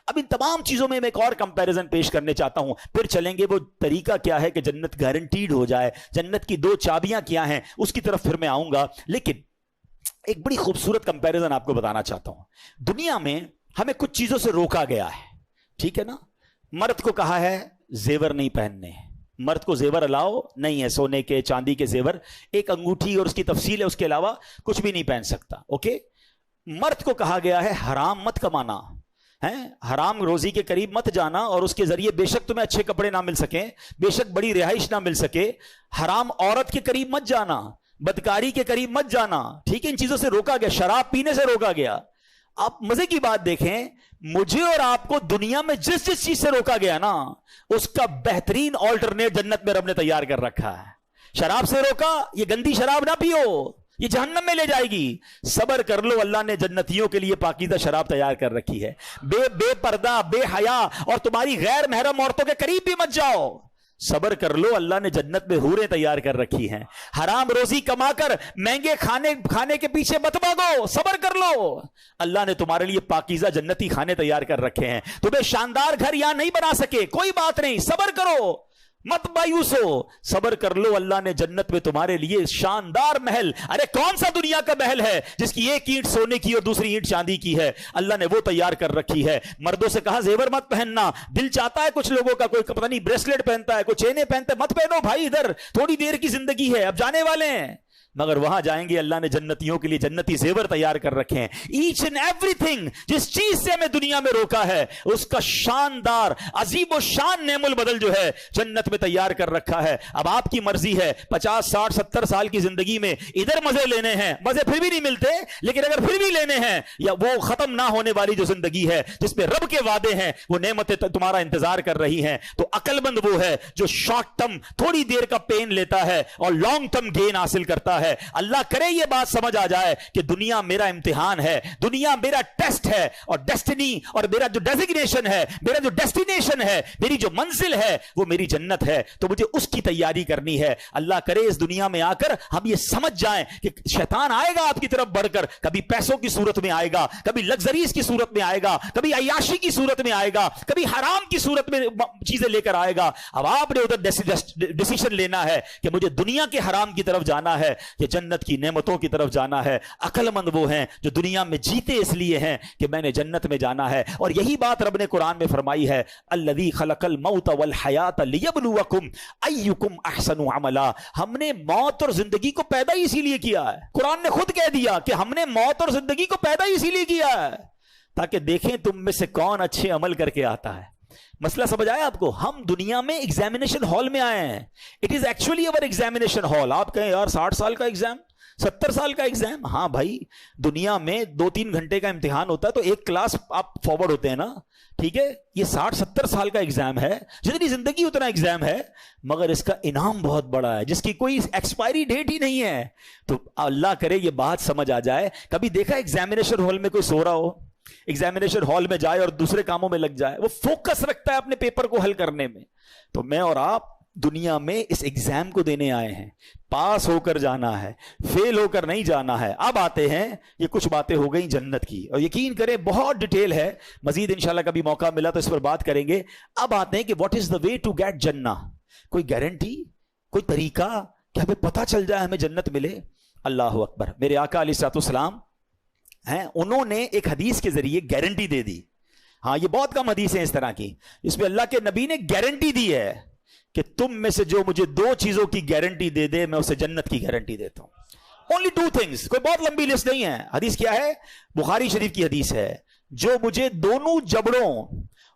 اب ان تمام چیزوں میں ایک اور کمپیریزن پیش کرنے چاہتا ہوں، پھر چلیں گے وہ طریقہ کیا ہے کہ جنت گارنٹیڈ ہو جائے، جنت کی 2 چابیاں کیا ہیں اس کی طرف پھر میں آؤں گا. لیکن ایک بڑی خوبصورت کمپیریزن آپ کو بتانا چاہتا ہوں. دنیا میں ہمیں کچھ چیزوں سے روکا گیا ہے، ٹھیک ہے نا. مرد کو کہا ہے زیور نہیں پہننے، مرد کو زیور الاؤ نہیں ہے، سونے کے چاندی کے زیور، ایک انگوٹھی اور اس کی تفصیل ہے، اس کے علاوہ کچھ بھی نہیں پہن سکتا. اوکے. مرد کو کہا گیا ہے حرام مت کمانا، حرام روزی کے قریب مت جانا، اور اس کے ذریعے بے شک تمہیں اچھے کپڑے نہ مل سکیں، بے شک بڑی رہائش نہ مل سکے، حرام عورت کے قریب مت جانا، بدکاری کے قریب مت جانا. ٹھیک ہے، ان چیزوں سے روکا گیا، شراب پینے سے روکا گیا. آپ مزے کی بات دیکھیں، مجھے اور آپ کو دنیا میں جس چیز سے روکا گیا نا، اس کا بہترین آلٹرنیٹ جنت میں رب نے تیار کر رکھا ہے. شراب سے روکا، یہ گندی شراب نہ پیو، یہ جہنم میں لے جائے گی. صبر کر لو، اللہ نے جنتیوں کے لیے پاکیزہ شراب تیار کر رکھی ہے. بے پردہ، بے حیا اور تمہاری غیر محرم عورتوں کے قریب بھی مت جاؤ. صبر کر لو، اللہ نے جنت میں حوریں تیار کر رکھی ہیں. حرام روزی کما کر مہنگے کھانے کے پیچھے مت بھاگو، صبر کر لو، اللہ نے تمہارے لیے پاکیزہ جنتی کھانے تیار کر رکھے ہیں. تمہیں شاندار گھر یہاں نہیں بنا سکے، کوئی بات نہیں، صبر کرو، مت مایوس ہو، صبر کر لو، اللہ نے جنت میں تمہارے لیے شاندار محل، ارے کون سا دنیا کا محل ہے جس کی ایک اینٹ سونے کی اور دوسری اینٹ چاندی کی ہے، اللہ نے وہ تیار کر رکھی ہے. مردوں سے کہا زیور مت پہننا، دل چاہتا ہے کچھ لوگوں کا، کوئی پتہ نہیں بریسلیٹ پہنتا ہے، کوئی چینیں پہنتا ہے، مت پہنو بھائی، ادھر تھوڑی دیر کی زندگی ہے، اب جانے والے ہیں. مگر وہاں جائیں گے، اللہ نے جنتیوں کے لیے جنتی زیور تیار کر رکھے ہیں. ایچ اینڈ ایوری تھنگ جس چیز سے ہمیں دنیا میں روکا ہے، اس کا شاندار عظیم و شان نعم البدل جو ہے جنت میں تیار کر رکھا ہے. اب آپ کی مرضی ہے، 50 60 70 سال کی زندگی میں ادھر مزے لینے ہیں، مزے پھر بھی نہیں ملتے، لیکن اگر پھر بھی لینے ہیں، یا وہ ختم نہ ہونے والی جو زندگی ہے جس میں رب کے وعدے ہیں، وہ نعمتیں تمہارا انتظار کر رہی ہیں، تو عقل مند وہ ہے جو شارٹ ٹرم تھوڑی دیر کا پین لیتا ہے اور لانگ ٹرم گین حاصل کرتا ہے. اللہ کرے یہ بات سمجھ آ جائے کہ دنیا میرا امتحان ہے، دنیا میرا ٹیسٹ ہے، اور ڈیسٹنی اور میرا جو ڈیزگنیشن ہے، میرا جو ڈیسٹینیشن ہے، میری جو منزل ہے وہ میری جنت ہے، تو مجھے اس کی تیاری کرنی ہے. اللہ کرے اس دنیا میں آ کر ہم یہ سمجھ جائیں کہ شیطان آئے گا آپ کی طرف بڑھ کر، کبھی پیسوں کی صورت میں آئے گا، کبھی لگزریز کی صورت میں آئے گا، کبھی عیاشی کی صورت میں آئے گا، کبھی حرام کی صورت میں چیزیں لے کر آئے گا. اب آپ نے ادھر ڈیسیشن لینا ہے کہ مجھے دنیا کے حرام کی طرف جانا ہے کہ جنت کی نعمتوں کی طرف جانا ہے. عقل مند وہ ہیں جو دنیا میں جیتے اس لیے ہیں کہ میں نے جنت میں جانا ہے. اور یہی بات رب نے قرآن میں فرمائی ہے، الذی خلق الموت والحیات لیبلوکم ایکم احسن عملا. ہم نے موت اور زندگی کو پیدا ہی اسی لیے کیا ہے. قرآن نے خود کہہ دیا کہ ہم نے موت اور زندگی کو پیدا ہی اسی لیے کیا ہے تاکہ دیکھیں تم میں سے کون اچھے عمل کر کے آتا ہے. مسئلہ سمجھ آیا آپ کو؟ ہم دنیا میں ایگزامینیشن ہال میں آئے ہیں. It is actually over examination hall. آپ کہیں یار 60 سال کا ایگزام، 70 سال کا ایگزام. ہاں بھائی، دنیا میں 2-3 گھنٹے کا امتحان ہوتا ہے تو ایک کلاس آپ فارورڈ ہوتے ہیں نا، ٹھیک ہے. یہ 60-70 سال کا ایگزام ہے، جتنی زندگی اتنا ایگزام ہے، مگر اس کا انعام بہت بڑا ہے جس کی کوئی ایکسپائری ڈیٹ ہی نہیں ہے. تو اللہ کرے یہ بات سمجھ آ جائے. کبھی دیکھا ایگزامینیشن ہال میں کوئی سو رہا ہو، ایگزامینیشن ہال میں جائے اور دوسرے کاموں میں لگ جائے؟ وہ فوکس رکھتا ہے اپنے پیپر کو حل کرنے میں. تو میں اور آپ دنیا میں اس ایگزام کو دینے آئے ہیں، پاس ہو کر جانا ہے، فیل ہو کر نہیں جانا ہے. اب آتے ہیں، یہ کچھ باتیں ہو گئی جنت کی، اور یقین کریں بہت ڈیٹیل ہے، مزید انشاءاللہ کبھی موقع ملا تو اس پر بات کریں گے. اب آتے ہیں کہ what is the way to get جنہ. کوئی گارنٹی، کوئی طریقہ کہ ہمیں پتہ چل جائے ہمیں جنت ملے؟ اللہ اکبر. میرے آقا علیہ الصلوۃ والسلام ہیں، انہوں نے ایک حدیث کے ذریعے گارنٹی دے دی. ہاں، یہ بہت کم حدیث ہیں اس طرح کی اس میں اللہ کے نبی نے گارنٹی دی ہے کہ تم میں سے جو مجھے 2 چیزوں کی گارنٹی دے دے میں اسے جنت کی گارنٹی دیتا ہوں. only 2 things. کوئی بہت لمبی لسٹ نہیں ہے. حدیث کیا ہے؟ بخاری شریف کی حدیث ہے، جو مجھے دونوں جبڑوں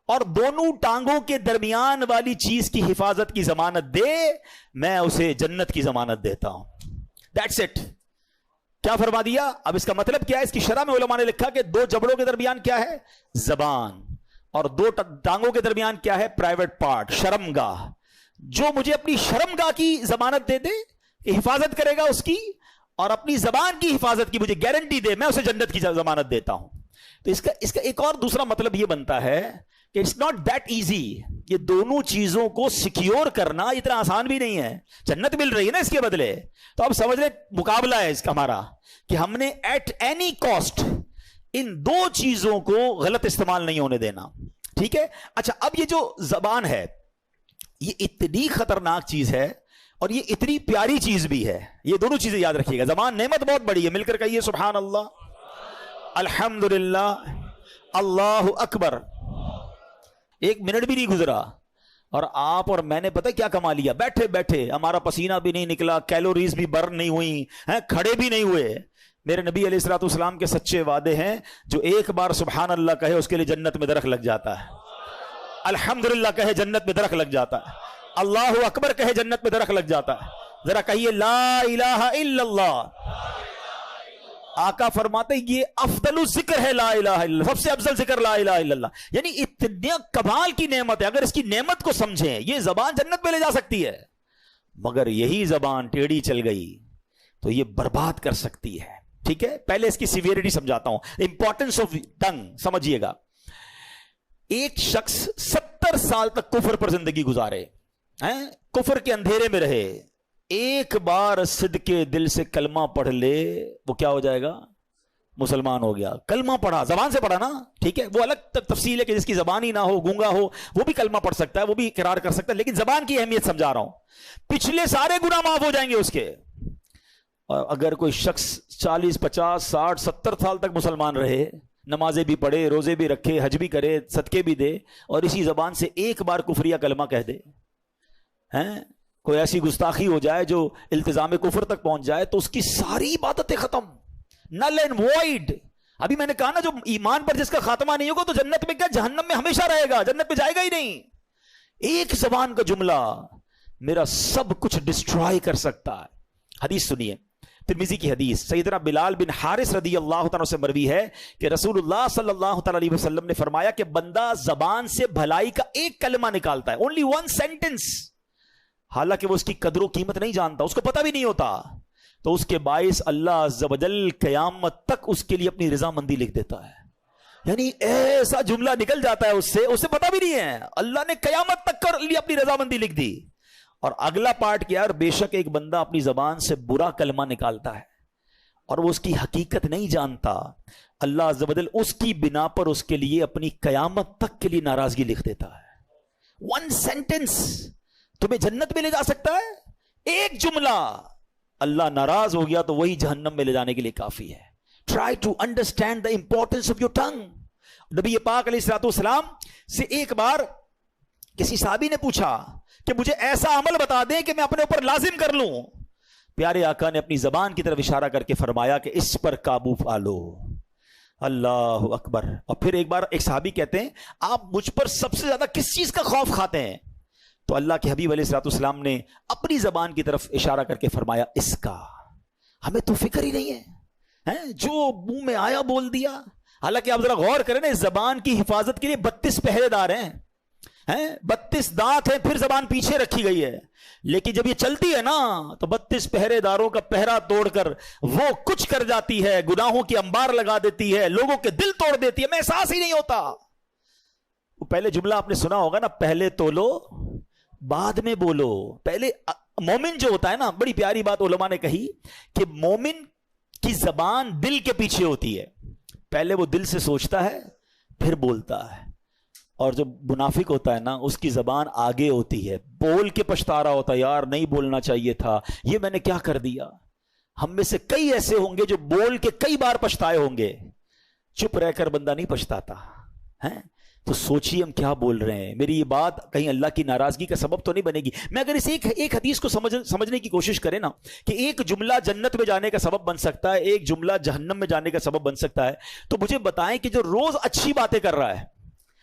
اور دونوں ٹانگوں کے درمیان والی چیز کی حفاظت کی ضمانت دے میں اسے جنت کی ضمانت دیتا ہوں. That's it. کیا فرما دیا؟ اب اس کا مطلب کیا ہے؟ اس کی شرح میں علماء نے لکھا کہ 2 جبڑوں کے درمیان کیا ہے؟ زبان. اور 2 ٹانگوں کے درمیان کیا ہے؟ پرائیویٹ پارٹ، شرمگاہ. جو مجھے اپنی شرمگاہ کی ضمانت دے دے کہ حفاظت کرے گا اس کی، اور اپنی زبان کی حفاظت کی مجھے گارنٹی دے، میں اسے جنت کی ضمانت دیتا ہوں. تو اس کا ایک اور دوسرا مطلب یہ بنتا ہے کہ اٹس ناٹ دیٹ ایزی. یہ دونوں چیزوں کو سیکیور کرنا اتنا آسان بھی نہیں ہے. جنت مل رہی ہے نا اس کے بدلے، تو اب سمجھ لیں مقابلہ ہے اس کا ہمارا کہ ہم نے ایٹ اینی کاسٹ ان 2 چیزوں کو غلط استعمال نہیں ہونے دینا. ٹھیک ہے. اچھا اب یہ جو زبان ہے یہ اتنی خطرناک چیز ہے اور یہ اتنی پیاری چیز بھی ہے. یہ دونوں چیزیں یاد رکھیے گا. زبان نعمت بہت بڑی ہے, مل کر کہیے سبحان اللہ, الحمدللہ, اللہ اکبر. 1 منٹ بھی نہیں گزرا اور آپ اور میں نے پتہ کیا کما لیا, بیٹھے بیٹھے ہمارا پسینہ بھی نہیں نکلا, کیلوریز بھی برن نہیں ہوئی, کھڑے بھی نہیں ہوئے. میرے نبی علیہ الصلوۃ والسلام کے سچے وعدے ہیں, جو ایک بار سبحان اللہ کہے اس کے لیے جنت میں درخت لگ جاتا ہے, الحمدللہ کہے جنت میں درخت لگ جاتا ہے, اللہ اکبر کہے جنت میں درخت لگ جاتا ہے. ذرا کہیے لا الہ الا اللہ. آقا فرماتے یہ افضل الذکر ہے لا الہ الا اللہ, سب سے افضل ذکر لا الہ الا اللہ. یعنی اتنے کمال کی نعمت ہے, اگر اس کی نعمت کو سمجھیں یہ زبان جنت میں لے جا سکتی ہے, مگر یہی زبان ٹیڑھی چل گئی تو یہ برباد کر سکتی ہے. ٹھیک ہے, پہلے اس کی سیویریٹی سمجھاتا ہوں, امپورٹنس آف ٹنگ سمجھیے گا. ایک شخص 70 سال تک کفر پر زندگی گزارے, کفر کے اندھیرے میں رہے, ایک بار صدقے دل سے کلمہ پڑھ لے وہ کیا ہو جائے گا, مسلمان ہو گیا. کلمہ پڑھا, زبان سے پڑھا نا, ٹھیک ہے, وہ الگ تفصیل ہے کہ جس کی زبان ہی نہ ہو, گونگا ہو, وہ بھی کلمہ پڑھ سکتا ہے, وہ بھی اقرار کر سکتا ہے, لیکن زبان کی اہمیت سمجھا رہا ہوں. پچھلے سارے گناہ معاف ہو جائیں گے اس کے. اور اگر کوئی شخص 40 50 60 70 سال تک مسلمان رہے, نمازیں بھی پڑھے, روزے بھی رکھے, حج بھی کرے, صدقے بھی دے, اور اسی زبان سے ایک بار کفریہ کلمہ کہہ دے, کوئی ایسی گستاخی ہو جائے جو التزام کفر تک پہنچ جائے, تو اس کی ساری عبادتیں ختم, نل اینڈ وائڈ. ابھی میں نے کہا نا جو ایمان پر جس کا خاتمہ نہیں ہوگا تو جنت میں کیا, جہنم میں ہمیشہ رہے گا, جنت میں جائے گا ہی نہیں. ایک زبان کا جملہ میرا سب کچھ ڈسٹرائے کر سکتا ہے. حدیث سنیے, ترمذی کی حدیث, سیدنا بلال بن حارث رضی اللہ تعالیٰ سے مروی ہے کہ رسول اللہ صلی اللہ تعالیٰ علیہ وسلم نے فرمایا کہ بندہ زبان سے بھلائی کا ایک کلمہ نکالتا ہے, only one sentence, حالانکہ وہ اس کی قدر و قیمت نہیں جانتا, اس کو پتہ بھی نہیں ہوتا, تو اس کے باعث اللہ عز و جل قیامت تک اس کے لیے اپنی رضامندی لکھ دیتا ہے. یعنی ایسا جملہ نکل جاتا ہے اس سے, اسے پتہ بھی نہیں ہے, اللہ نے قیامت تک کر لیے اپنی رضامندی لکھ دی. اور اگلا پارٹ کیا, اور بے شک ایک بندہ اپنی زبان سے برا کلمہ نکالتا ہے اور وہ اس کی حقیقت نہیں جانتا, اللہ عز و جل اس کی بنا پر اس کے لیے اپنی قیامت تک کے لیے ناراضگی لکھ دیتا ہے. ون سینٹنس تمہیں جنت میں لے جا سکتا ہے, ایک جملہ, اللہ ناراض ہو گیا تو وہی جہنم میں لے جانے کے لیے کافی ہے. Try to understand the importance of your tongue. نبی پاک علیہ الصلوۃ والسلام سے ایک بار کسی صحابی نے پوچھا کہ مجھے ایسا عمل بتا دیں کہ میں اپنے اوپر لازم کر لوں. پیارے آقا نے اپنی زبان کی طرف اشارہ کر کے فرمایا کہ اس پر قابو پا لو. اللہ اکبر. اور پھر ایک بار ایک صحابی کہتے ہیں آپ مجھ پر سب سے زیادہ کس چیز کا خوف کھاتے ہیں, تو اللہ کے حبیب علیہ الصلوۃ والسلام نے اپنی زبان کی طرف اشارہ کر کے فرمایا اس کا. ہمیں تو فکر ہی نہیں ہے, جو منہ میں آیا بول دیا. حالانکہ آپ ذرا غور کریں نا, اس زبان کی حفاظت کے لیے 32 پہرے دار ہیں, 32 دانت ہیں, پھر زبان پیچھے رکھی گئی ہے, لیکن جب یہ چلتی ہے نا تو 32 پہرے داروں کا پہرا توڑ کر وہ کچھ کر جاتی ہے, گناہوں کی انبار لگا دیتی ہے, لوگوں کے دل توڑ دیتی ہے, میں احساس ہی نہیں ہوتا. وہ پہلے جملہ آپ نے سنا ہوگا نا, پہلے تولو بعد میں بولو. پہلے مومن جو ہوتا ہے نا, بڑی پیاری بات علماء نے کہی کہ مومن کی زبان دل کے پیچھے ہوتی ہے, پہلے وہ دل سے سوچتا ہے پھر بولتا ہے, اور جو منافق ہوتا ہے نا اس کی زبان آگے ہوتی ہے, بول کے پچھتا رہا ہوتا ہے, یار نہیں بولنا چاہیے تھا, یہ میں نے کیا کر دیا. ہم میں سے کئی ایسے ہوں گے جو بول کے کئی بار پچھتائے ہوں گے, چپ رہ کر بندہ نہیں پچھتاتا ہے. تو سوچیے ہم کیا بول رہے ہیں, میری یہ بات کہیں اللہ کی ناراضگی کا سبب تو نہیں بنے گی. میں اگر اس ایک حدیث کو سمجھنے کی کوشش کریں نا کہ ایک جملہ جنت میں جانے کا سبب بن سکتا ہے, ایک جملہ جہنم میں جانے کا سبب بن سکتا ہے, تو مجھے بتائیں کہ جو روز اچھی باتیں کر رہا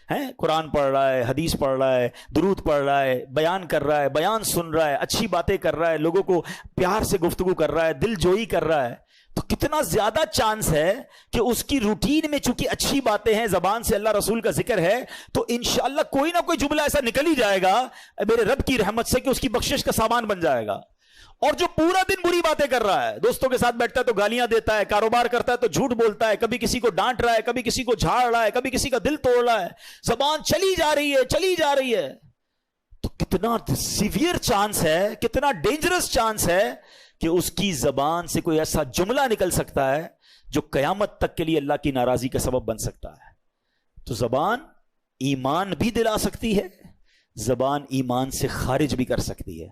ہے, قرآن پڑھ رہا ہے, حدیث پڑھ رہا ہے, درود پڑھ رہا ہے, بیان کر رہا ہے, بیان سن رہا ہے, اچھی باتیں کر رہا ہے, لوگوں کو پیار سے گفتگو کر رہا ہے, دل جوئی کر رہا ہے, تو کتنا زیادہ چانس ہے کہ اس کی روٹین میں چونکہ اچھی باتیں ہیں, زبان سے اللہ رسول کا ذکر ہے, تو انشاءاللہ کوئی نہ کوئی جملہ ایسا نکل ہی جائے گا میرے رب کی رحمت سے کہ اس کی بخشش کا سامان بن جائے گا. اور جو پورا دن بری باتیں کر رہا ہے, دوستوں کے ساتھ بیٹھتا ہے تو گالیاں دیتا ہے, کاروبار کرتا ہے تو جھوٹ بولتا ہے, کبھی کسی کو ڈانٹ رہا ہے, کبھی کسی کو جھاڑ رہا ہے, کبھی کسی کا دل توڑ رہا ہے, زبان چلی جا رہی ہے, تو کتنا سیویئر چانس ہے, کتنا ڈینجرس چانس ہے کہ اس کی زبان سے کوئی ایسا جملہ نکل سکتا ہے جو قیامت تک کے لیے اللہ کی ناراضی کا سبب بن سکتا ہے. تو زبان ایمان بھی دلا سکتی ہے، زبان ایمان سے خارج بھی کر سکتی ہے۔